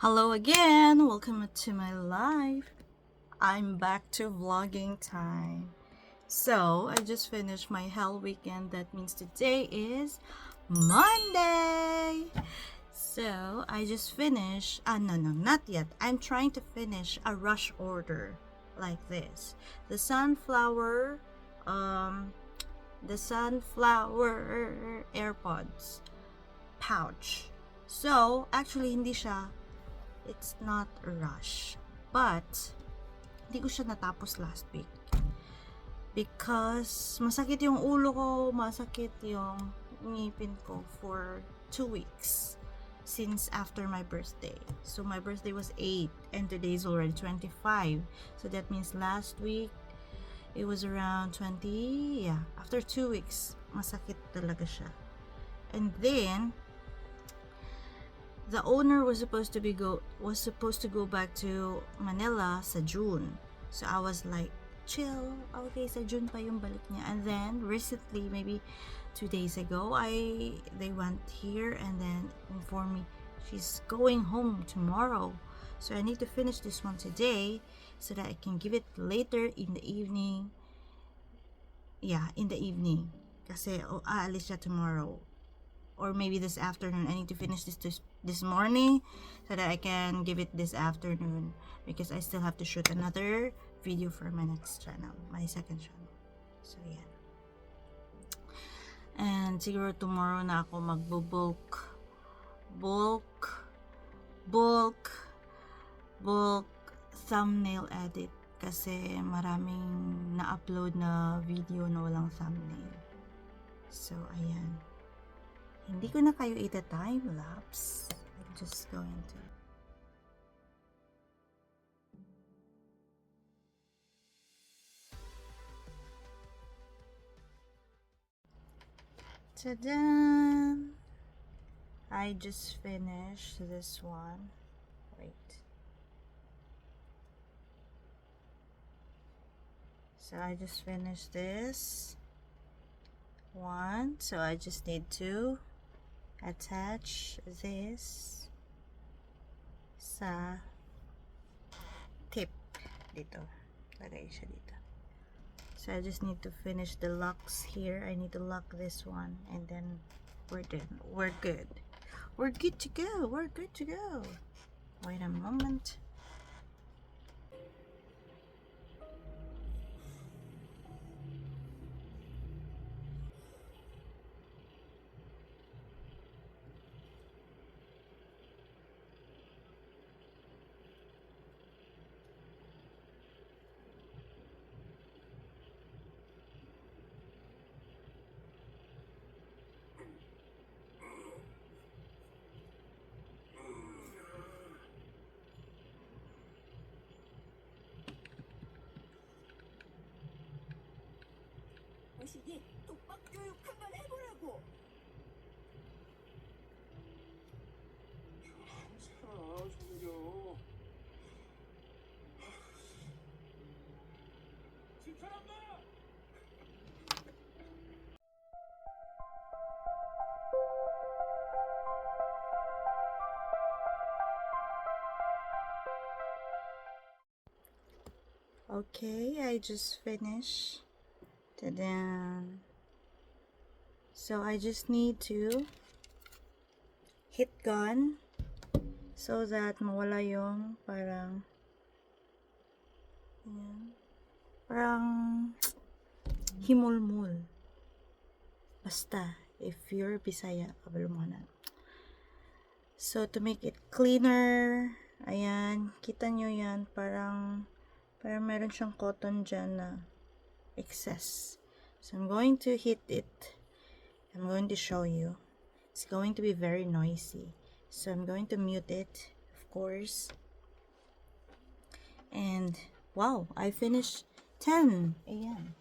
Hello again, welcome to my life. I'm back to vlogging time. So, I just finished my hell weekend. That means today is Monday. So, I just finished, no, not yet. I'm trying to finish a rush order like this. The sunflower AirPods pouch. So, actually hindi siya, it's not a rush. But, hindi ko siya natapos last week. Because, masakit yung ulo ko, masakit yung ngipin ko for 2 weeks. Since after my birthday. So, my birthday was 8 and today is already 25. So, that means last week, it was around 20, yeah. After 2 weeks, masakit talaga siya. And then, the owner was supposed to go back to Manila sa June. So I was like, chill, okay, sa June pa yung balik niya. And then recently, maybe 2 days ago, they went here and then informed me she's going home tomorrow. So I need to finish this one today so that I can give it later in the evening. Yeah, in the evening. Kasi aalis siya tomorrow. Or maybe this afternoon. I need to finish this morning so that I can give it this afternoon because I still have to shoot another video for my next channel, my second channel. So yeah. And siguro tomorrow na ako bulk thumbnail edit kasi maraming na-upload na video na walang thumbnail. So ayan. Hindi ko na kayo ita-time lapse. I'm just going to. Ta-da! I just finished this one. Wait. So I just finished this one. So I just need to attach this sa tip dito. Lagay siya dito. So I just need to finish the locks here. I need to lock this one and then we're done. We're good. We're good to go. We're good to go. Wait a moment. 당신이 독박 교육 한번 해보라고. 괜찮아, 종려. 집사람아! Okay, I just finished. Ta-da! So I just need to hit gun so that mawala yung parang himulmul. Basta, if you're Bisaya, kabalo mo na. So to make it cleaner, ayan, kita nyo yan, parang meron siyang cotton dyan na excess. So I'm going to hit it. I'm going to show you. It's going to be very noisy. So I'm going to mute it, of course. And wow, I finished 10 a.m.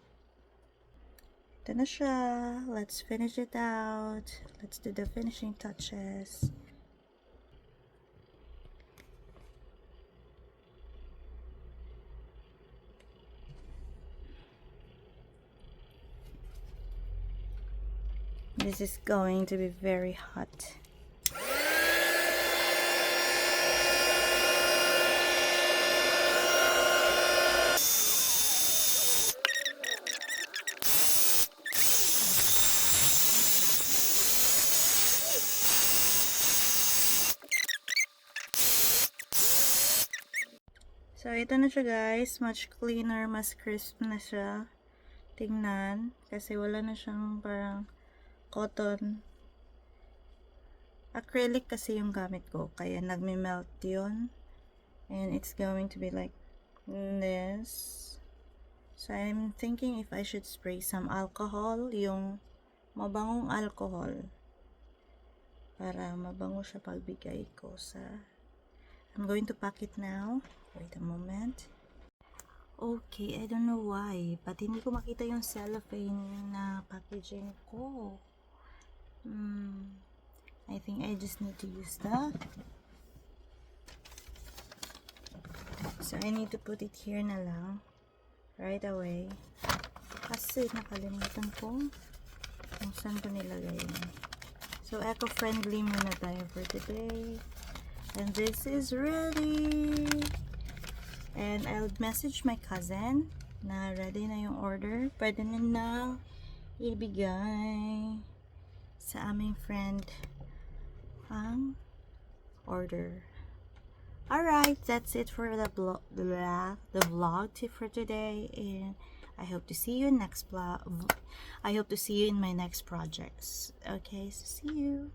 Ito na siya. Let's finish it out. Let's do the finishing touches. This is going to be very hot. So, ito na siya guys. Much cleaner, mas crisp na siya. Tingnan. Kasi wala na siyang parang cotton. Acrylic kasi yung gamit ko. Kaya nagme-melt yun. And it's going to be like this. So, I'm thinking if I should spray some alcohol. Yung mabangong alcohol. Para mabango siya pagbigay ko sa... I'm going to pack it now. Wait a moment. Okay, I don't know why, but hindi ko makita yung cellophane na packaging ko. I think I just need to use that. So, I need to put it here na lang. Right away. Kasi nakalimutan ko kung saan ko nilagay yun. So, eco-friendly muna tayo for today. And this is ready. And I'll message my cousin na ready na yung order. Pwede na ibigay sa aming friend ang order. Alright, that's it for the vlog tip for today. And I hope to see you in next vlog. I hope to see you in my next projects. Okay, so see you.